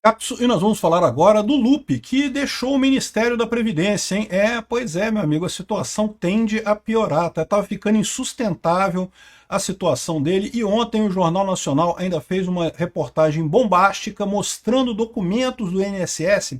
Capsu, e nós vamos falar agora do Lupe, que deixou o Ministério da Previdência, hein? Pois é, meu amigo, a situação tende a piorar, tá? Tava ficando insustentável a situação dele, e ontem o Jornal Nacional ainda fez uma reportagem bombástica mostrando documentos do INSS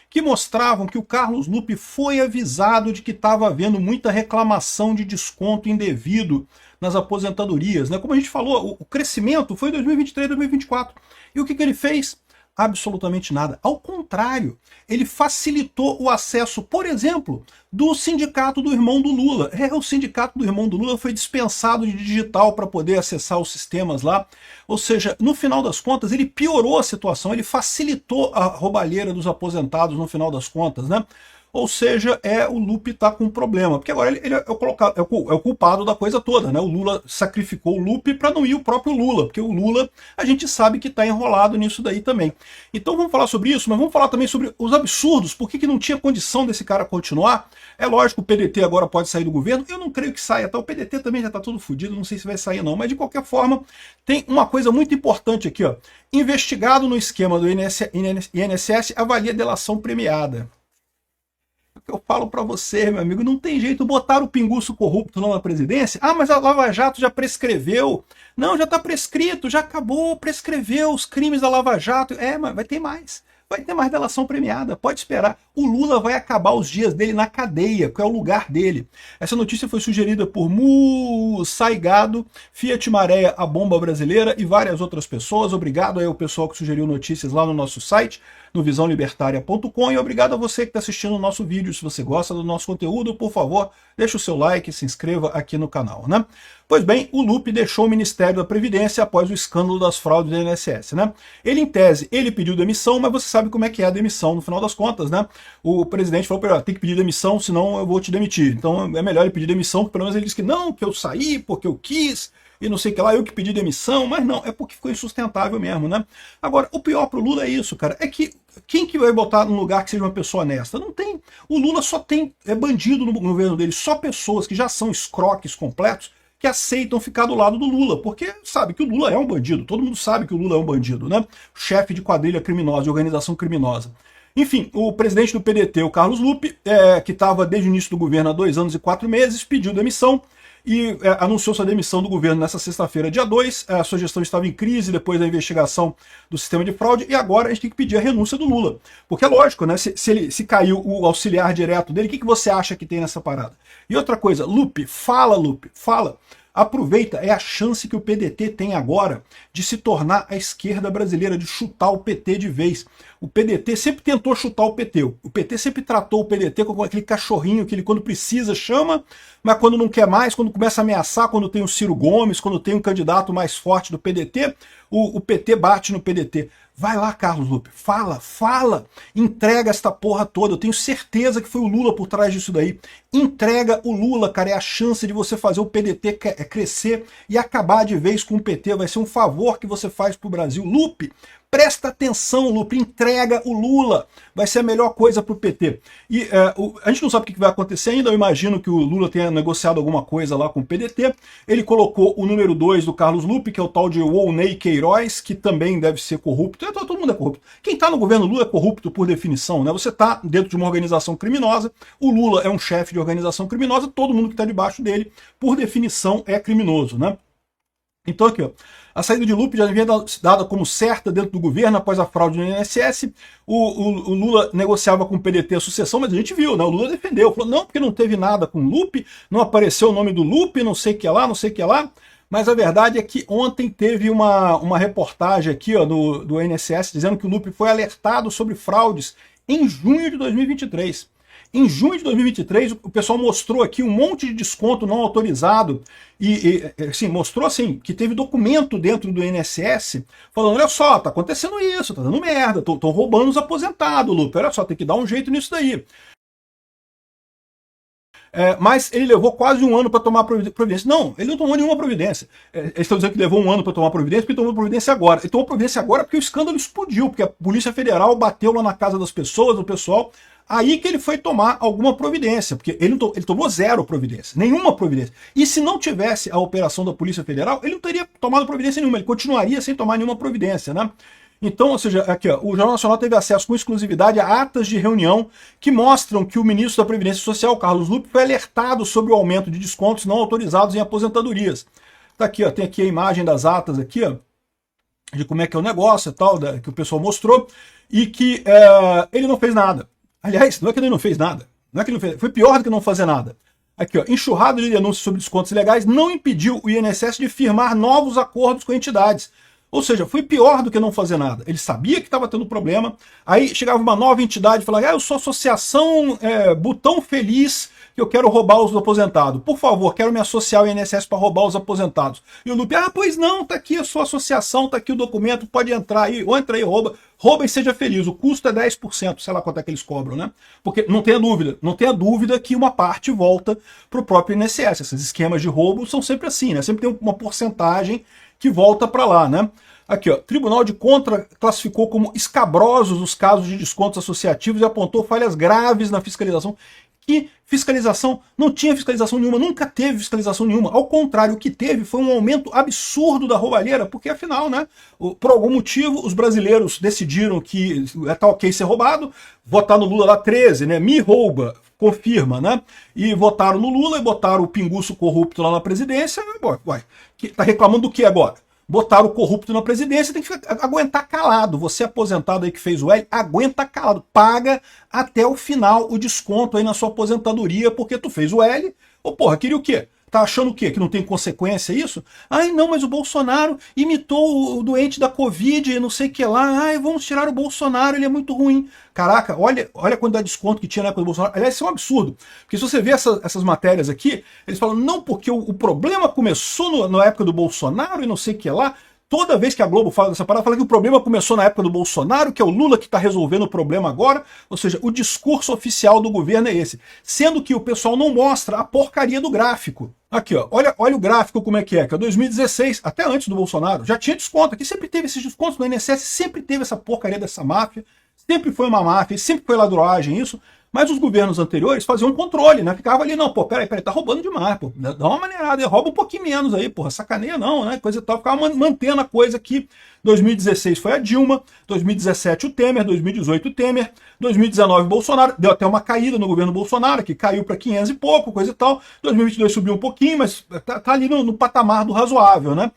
que mostravam que o Carlos Lupe foi avisado de que estava havendo muita reclamação de desconto indevido nas aposentadorias, né? Como a gente falou, o crescimento foi em 2023, 2024. E o que ele fez? Absolutamente nada. Ao contrário, ele facilitou o acesso, por exemplo, do sindicato do irmão do Lula. O sindicato do irmão do Lula foi dispensado de digital para poder acessar os sistemas lá. Ou seja, no final das contas, ele piorou a situação, ele facilitou a roubalheira dos aposentados no final das contas, né? Ou seja, o Lupe está com um problema, porque agora ele é o culpado da coisa toda, né? O Lula sacrificou o Lupe para não ir o próprio Lula, porque o Lula a gente sabe que está enrolado nisso daí também. Então vamos falar sobre isso, mas vamos falar também sobre os absurdos, por que não tinha condição desse cara continuar. É lógico, o PDT agora pode sair do governo, eu não creio que saia, tá? O PDT também já está todo fodido, não sei se vai sair não, mas de qualquer forma, tem uma coisa muito importante aqui, ó. Investigado no esquema do INSS, avalia delação premiada. Eu falo para você, meu amigo, não tem jeito, botar o pinguço corrupto lá na presidência. Ah, mas a Lava Jato já prescreveu. Não, já está prescrito, já acabou, prescreveu os crimes da Lava Jato. Mas vai ter mais. Vai ter mais delação premiada, pode esperar. O Lula vai acabar os dias dele na cadeia, que é o lugar dele. Essa notícia foi sugerida por Saigado, Fiat Maré, a bomba brasileira e várias outras pessoas. Obrigado aí ao pessoal que sugeriu notícias lá no nosso site, no visãolibertaria.com, e obrigado a você que está assistindo o nosso vídeo. Se você gosta do nosso conteúdo, por favor, deixa o seu like e se inscreva aqui no canal, né? Pois bem, o Lupe deixou o Ministério da Previdência após o escândalo das fraudes do INSS, né? Ele, em tese, ele pediu demissão, mas você sabe como é que é a demissão no final das contas, né? O presidente falou para ele, tem que pedir demissão, senão eu vou te demitir. Então é melhor ele pedir demissão, porque pelo menos ele disse que não, que eu saí porque eu quis, e não sei o que lá, eu que pedi demissão, mas não, é porque ficou insustentável mesmo, né? Agora, o pior pro Lula é isso, cara, é que quem que vai botar num lugar que seja uma pessoa honesta? Não tem. O Lula só tem bandido no governo dele, só pessoas que já são escroques completos, que aceitam ficar do lado do Lula, porque sabe que o Lula é um bandido, todo mundo sabe que o Lula é um bandido, né? Chefe de quadrilha criminosa, de organização criminosa. Enfim, o presidente do PDT, o Carlos Lupe, que estava desde o início do governo há 2 anos e 4 meses, pediu demissão e anunciou sua demissão do governo nessa sexta-feira, dia 2. A sua gestão estava em crise depois da investigação do sistema de fraude, e agora a gente tem que pedir a renúncia do Lula. Porque é lógico, né? Se caiu o auxiliar direto dele, o que você acha que tem nessa parada? E outra coisa, Lupe, fala. Aproveita, é a chance que o PDT tem agora de se tornar a esquerda brasileira, de chutar o PT de vez. O PDT sempre tentou chutar o PT. O PT sempre tratou o PDT como aquele cachorrinho que ele, quando precisa, chama, mas quando não quer mais, quando começa a ameaçar, quando tem o Ciro Gomes, quando tem um candidato mais forte do PDT, o PT bate no PDT. Vai lá, Carlos Lupe, fala, entrega esta porra toda. Eu tenho certeza que foi o Lula por trás disso daí. Entrega o Lula, cara, é a chance de você fazer o PDT crescer e acabar de vez com o PT. Vai ser um favor que você faz pro Brasil. Lupe, presta atenção, Lupe, entrega o Lula. Vai ser a melhor coisa pro PT. E a gente não sabe o que vai acontecer ainda. Eu imagino que o Lula tenha negociado alguma coisa lá com o PDT. Ele colocou o número 2 do Carlos Lupe, que é o tal de Volney Queiroz, que também deve ser corrupto. Todo mundo é corrupto. Quem está no governo Lula é corrupto por definição, né? Você está dentro de uma organização criminosa, o Lula é um chefe de organização criminosa, todo mundo que está debaixo dele, por definição, é criminoso, né? Então aqui, ó, a saída de Lupe já havia dada como certa dentro do governo após a fraude no INSS. O Lula negociava com o PDT a sucessão, mas a gente viu, né? O Lula defendeu, falou, não, porque não teve nada com o Lupe, não apareceu o nome do Lupe, não sei o que lá, não sei o que lá. Mas a verdade é que ontem teve uma reportagem aqui, ó, do INSS dizendo que o Lupe foi alertado sobre fraudes em junho de 2023. Em junho de 2023, o pessoal mostrou aqui um monte de desconto não autorizado e assim, mostrou assim, que teve documento dentro do INSS falando, olha só, tá acontecendo isso, tá dando merda, estão roubando os aposentados, Lupe, olha só, tem que dar um jeito nisso daí. Mas ele levou quase 1 ano para tomar providência. Não, ele não tomou nenhuma providência. Eles estão dizendo que levou 1 ano para tomar providência, porque tomou providência agora. Ele tomou providência agora porque o escândalo explodiu, porque a Polícia Federal bateu lá na casa das pessoas, do pessoal. Aí que ele foi tomar alguma providência, porque ele tomou 0 providência, nenhuma providência. E se não tivesse a operação da Polícia Federal, ele não teria tomado providência nenhuma, ele continuaria sem tomar nenhuma providência, né? Então, ou seja, aqui, ó, o Jornal Nacional teve acesso com exclusividade a atas de reunião que mostram que o ministro da Previdência Social, Carlos Lupe, foi alertado sobre o aumento de descontos não autorizados em aposentadorias. Tá aqui, ó, tem aqui a imagem das atas aqui, ó, de como é que é o negócio e tal, que o pessoal mostrou, e que ele não fez nada. Aliás, não é que ele não fez nada, não é que ele não fez, foi pior do que não fazer nada. Aqui, ó, enxurrada de denúncias sobre descontos ilegais não impediu o INSS de firmar novos acordos com entidades. Ou seja, foi pior do que não fazer nada. Ele sabia que estava tendo problema, aí chegava uma nova entidade e falava, eu sou associação Botão Feliz, que eu quero roubar os aposentados. Por favor, quero me associar ao INSS para roubar os aposentados. E o Lupe, pois não, tá aqui a sua associação, tá aqui o documento, pode entrar aí, ou entra aí, rouba e seja feliz. O custo é 10%, sei lá quanto é que eles cobram, né? Porque não tenha dúvida que uma parte volta para o próprio INSS. Esses esquemas de roubo são sempre assim, né? Sempre tem uma porcentagem que volta para lá, né? Aqui, ó, Tribunal de Contas classificou como escabrosos os casos de descontos associativos e apontou falhas graves na fiscalização. Que fiscalização? Não tinha fiscalização nenhuma, nunca teve fiscalização nenhuma. Ao contrário, o que teve foi um aumento absurdo da roubalheira, porque afinal, né, por algum motivo, os brasileiros decidiram que tá ok ser roubado, votar no Lula lá 13, né, me rouba, confirma, né, e votaram no Lula e botaram o pinguço corrupto lá na presidência, uai, tá reclamando do que agora? Botaram o corrupto na presidência, tem que aguentar calado. Você aposentado aí que fez o L, aguenta calado. Paga até o final o desconto aí na sua aposentadoria, porque tu fez o L. Ô porra, queria o quê? Tá achando o quê? Que não tem consequência isso? Ai não, mas o Bolsonaro imitou o doente da Covid, não sei o que lá. Ai, vamos tirar o Bolsonaro, ele é muito ruim. Caraca, olha a quantidade de desconto que tinha na época do Bolsonaro. Aliás, isso é um absurdo. Porque se você vê essas matérias aqui, eles falam, não, porque o problema começou na época do Bolsonaro e não sei o que lá. Toda vez que a Globo fala dessa parada, fala que o problema começou na época do Bolsonaro, que é o Lula que está resolvendo o problema agora. Ou seja, o discurso oficial do governo é esse. Sendo que o pessoal não mostra a porcaria do gráfico. Aqui, ó, olha o gráfico como é, que é 2016, até antes do Bolsonaro, já tinha desconto. Aqui sempre teve esses descontos no INSS, sempre teve essa porcaria dessa máfia. Sempre foi uma máfia, sempre foi ladroagem isso. Mas os governos anteriores faziam um controle, né? Ficava ali, não, pô, peraí, tá roubando demais, pô. Dá uma maneirada, rouba um pouquinho menos aí, porra, sacaneia não, né? Coisa e tal, ficava mantendo a coisa aqui. 2016 foi a Dilma, 2017 o Temer, 2018 o Temer, 2019 o Bolsonaro, deu até uma caída no governo Bolsonaro, que caiu para 500 e pouco, coisa e tal. 2022 subiu um pouquinho, mas tá ali no patamar do razoável, né?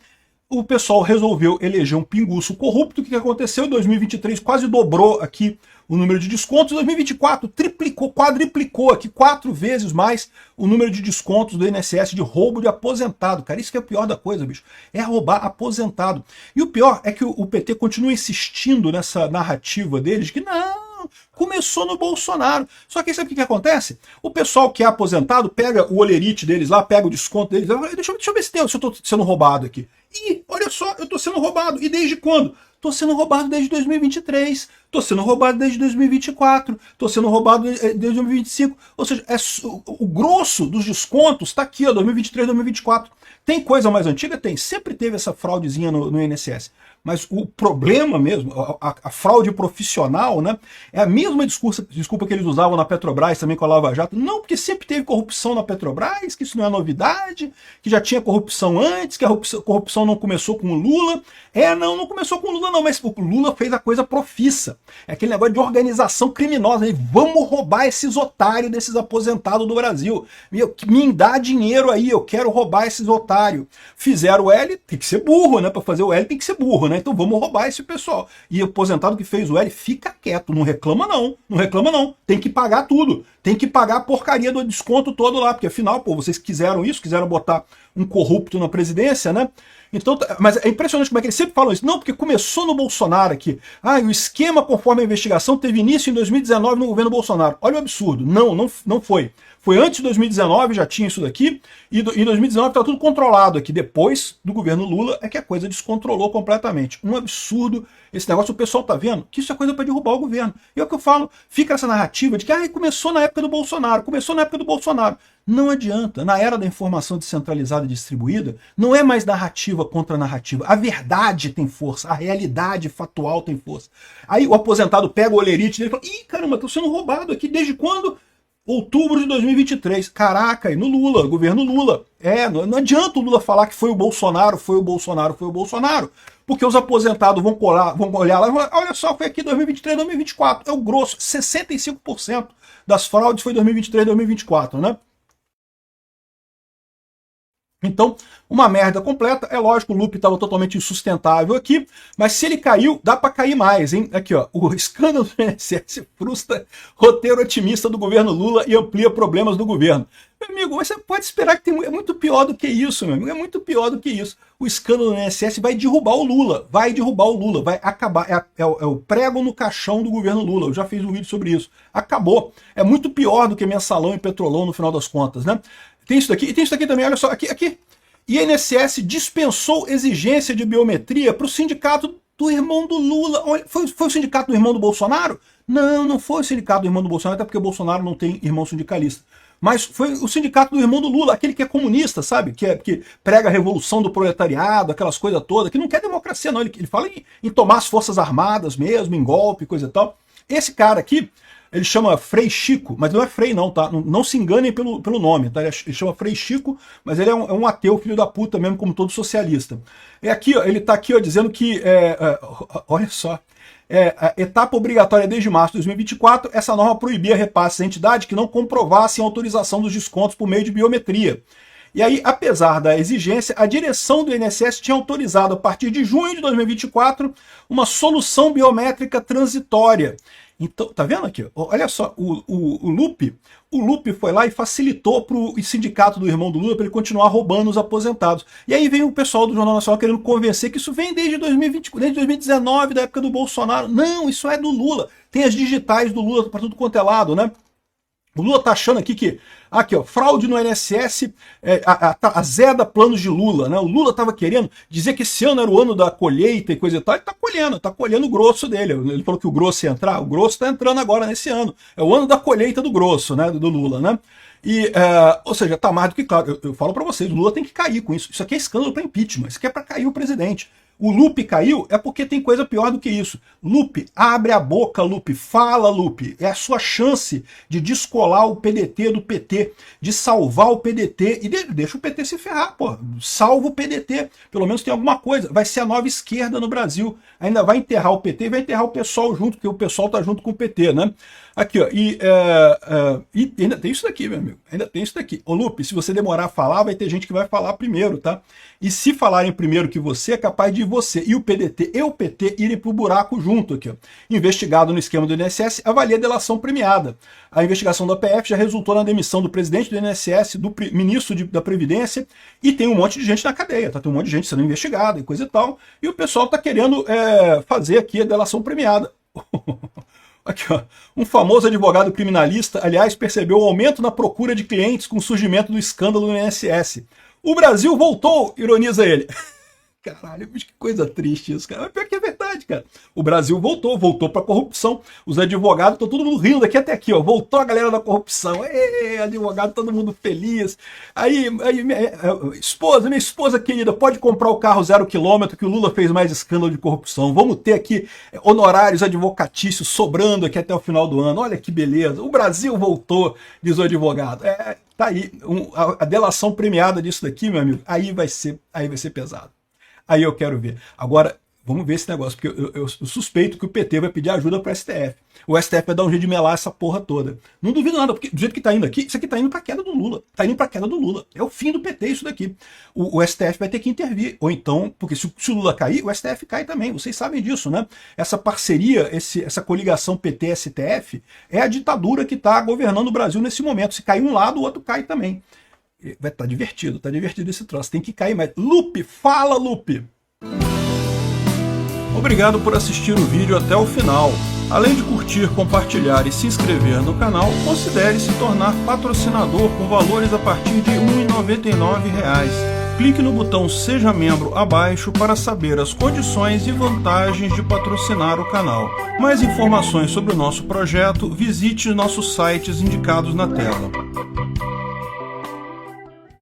O pessoal resolveu eleger um pinguço corrupto. O que aconteceu? Em 2023 quase dobrou aqui o número de descontos. Em 2024 triplicou, quadriplicou aqui 4 vezes mais o número de descontos do INSS de roubo de aposentado. Cara, isso que é o pior da coisa, bicho. É roubar aposentado. E o pior é que o PT continua insistindo nessa narrativa deles de que não, começou no Bolsonaro. Só que sabe o que acontece? O pessoal que é aposentado pega o olerite deles lá, pega o desconto deles. Deixa eu ver se eu tô sendo roubado aqui. Ih, olha só, eu tô sendo roubado. E desde quando? Tô sendo roubado desde 2023. Tô sendo roubado desde 2024. Tô sendo roubado desde 2025. Ou seja, o grosso dos descontos tá aqui, ó, 2023, 2024. Tem coisa mais antiga? Tem. Sempre teve essa fraudezinha no INSS. Mas o problema mesmo, a fraude profissional, né, é a mesma desculpa que eles usavam na Petrobras também com a Lava Jato. Não, porque sempre teve corrupção na Petrobras, que isso não é novidade, que já tinha corrupção antes, que a corrupção não começou com o Lula. Não começou com o Lula não, mas o Lula fez a coisa profissa. É aquele negócio de organização criminosa. Vamos roubar esses otários desses aposentados do Brasil. Me dá dinheiro aí, eu quero roubar esses otários. Fizeram o L, tem que ser burro, né? Para fazer o L tem que ser burro, né? Então vamos roubar esse pessoal. E o aposentado que fez o L fica quieto, não reclama não, não reclama não. Tem que pagar tudo, tem que pagar a porcaria do desconto todo lá, porque afinal, pô, vocês quiseram isso, quiseram botar um corrupto na presidência, né? Então, mas é impressionante como é que eles sempre falam isso. Não, porque começou no Bolsonaro aqui. O esquema conforme a investigação teve início em 2019 no governo Bolsonaro. Olha o absurdo. Não foi. Foi antes de 2019, já tinha isso daqui, e em 2019 está tudo controlado aqui. Depois do governo Lula é que a coisa descontrolou completamente. Um absurdo esse negócio. O pessoal tá vendo que isso é coisa para derrubar o governo. E é o que eu falo, fica essa narrativa de que começou na época do Bolsonaro, começou na época do Bolsonaro. Não adianta. Na era da informação descentralizada e distribuída, não é mais narrativa contra narrativa. A verdade tem força, a realidade factual tem força. Aí o aposentado pega o olerite dele e fala, ih, caramba, tô sendo roubado aqui desde quando? Outubro de 2023. Caraca, e no Lula, governo Lula. Não adianta o Lula falar que foi o Bolsonaro, foi o Bolsonaro, foi o Bolsonaro. porque os aposentados vão olhar lá e falar, olha só, foi aqui 2023, 2024, é o grosso, 65% das fraudes foi 2023, 2024, né? Então, uma merda completa. É lógico, o loop estava totalmente insustentável aqui, mas se ele caiu, dá para cair mais, hein? Aqui, ó, o escândalo do INSS frustra roteiro otimista do governo Lula e amplia problemas do governo. Meu amigo, você pode esperar que é muito pior do que isso, meu amigo, é muito pior do que isso. O escândalo do INSS vai derrubar o Lula, vai acabar, é o prego no caixão do governo Lula, eu já fiz um vídeo sobre isso. Acabou, é muito pior do que mensalão e petrolão no final das contas, né? Tem isso daqui, e tem isso daqui também, olha só, aqui. INSS dispensou exigência de biometria para o sindicato do irmão do Lula. Olha, foi o sindicato do irmão do Bolsonaro? Não foi o sindicato do irmão do Bolsonaro, até porque o Bolsonaro não tem irmão sindicalista. Mas foi o sindicato do irmão do Lula, aquele que é comunista, sabe? Que prega a revolução do proletariado, aquelas coisas todas, que não quer democracia, não. Ele fala em tomar as forças armadas mesmo, em golpe, coisa e tal. Esse cara aqui, ele chama Frei Chico, mas não é Frei não, tá? Não se enganem pelo nome, tá? Ele chama Frei Chico, mas ele é um ateu, filho da puta mesmo, como todo socialista. É aqui, ó, ele tá aqui, ó, dizendo que, olha só, etapa obrigatória desde março de 2024, essa norma proibia repasses à entidade que não comprovassem a autorização dos descontos por meio de biometria. E aí, apesar da exigência, a direção do INSS tinha autorizado, a partir de junho de 2024, uma solução biométrica transitória. Então, tá vendo aqui? Olha só, o Lupe foi lá e facilitou para o sindicato do irmão do Lula para ele continuar roubando os aposentados. E aí vem o pessoal do Jornal Nacional querendo convencer que isso vem desde 2020, desde 2019, da época do Bolsonaro. Não, isso é do Lula. Tem as digitais do Lula para tudo quanto é lado, né? O Lula tá achando aqui que, aqui ó, fraude no INSS azeda planos de Lula, né? O Lula tava querendo dizer que esse ano era o ano da colheita e coisa e tal, ele tá colhendo o grosso dele. Ele falou que o grosso ia entrar, o grosso tá entrando agora nesse ano. É o ano da colheita do grosso, né, do Lula, né? E, ou seja, tá mais do que claro. Eu falo para vocês, o Lula tem que cair com isso. Isso aqui é escândalo para impeachment, isso aqui é para cair o presidente. O Lupe caiu é porque tem coisa pior do que isso. Lupe, abre a boca, Lupe, fala, Lupe. É a sua chance de descolar o PDT do PT, de salvar o PDT e deixa o PT se ferrar, pô. Salva o PDT, pelo menos tem alguma coisa. Vai ser a nova esquerda no Brasil. Ainda vai enterrar o PT e vai enterrar o pessoal junto, porque o pessoal tá junto com o PT, né? Aqui, ó, e ainda tem isso daqui, meu amigo, ainda tem isso daqui. Ô Lupe, se você demorar a falar, vai ter gente que vai falar primeiro, tá? E se falarem primeiro que você, é capaz de você e o PDT e o PT irem pro buraco junto aqui, ó. Investigado no esquema do INSS, avalia a delação premiada. A investigação da PF já resultou na demissão do presidente do INSS, do ministro da Previdência, e tem um monte de gente na cadeia, tá? Tem um monte de gente sendo investigada e coisa e tal, e o pessoal tá querendo fazer aqui a delação premiada. Aqui, ó. Um famoso advogado criminalista, aliás, percebeu o aumento na procura de clientes com o surgimento do escândalo no INSS. O Brasil voltou, ironiza ele. Caralho, que coisa triste isso, cara. Mas pior que é verdade, cara. O Brasil voltou pra corrupção. Os advogados estão todo mundo rindo daqui até aqui, ó. Voltou a galera da corrupção. Ê, advogado, todo mundo feliz. Aí minha esposa querida, pode comprar o carro 0 km que o Lula fez mais escândalo de corrupção. Vamos ter aqui honorários advocatícios sobrando aqui até o final do ano. Olha que beleza. O Brasil voltou, diz o advogado. Tá aí. A delação premiada disso daqui, meu amigo, aí vai ser pesado. Aí eu quero ver. Agora, vamos ver esse negócio, porque eu suspeito que o PT vai pedir ajuda para o STF. O STF vai dar um jeito de melar essa porra toda. Não duvido nada, porque do jeito que tá indo aqui, isso aqui tá indo pra queda do Lula. Tá indo pra queda do Lula. É o fim do PT isso daqui. O STF vai ter que intervir. Ou então, porque se o Lula cair, o STF cai também. Vocês sabem disso, né? Essa parceria, essa coligação PT-STF, é a ditadura que tá governando o Brasil nesse momento. Se cair um lado, o outro cai também. Vai tá divertido esse troço. Tem que cair mais. Lupe, fala, Lupe! Obrigado por assistir o vídeo até o final. Além de curtir, compartilhar e se inscrever no canal, considere se tornar patrocinador com valores a partir de R$ 1,99. Clique no botão Seja Membro abaixo para saber as condições e vantagens de patrocinar o canal. Mais informações sobre o nosso projeto, visite nossos sites indicados na tela.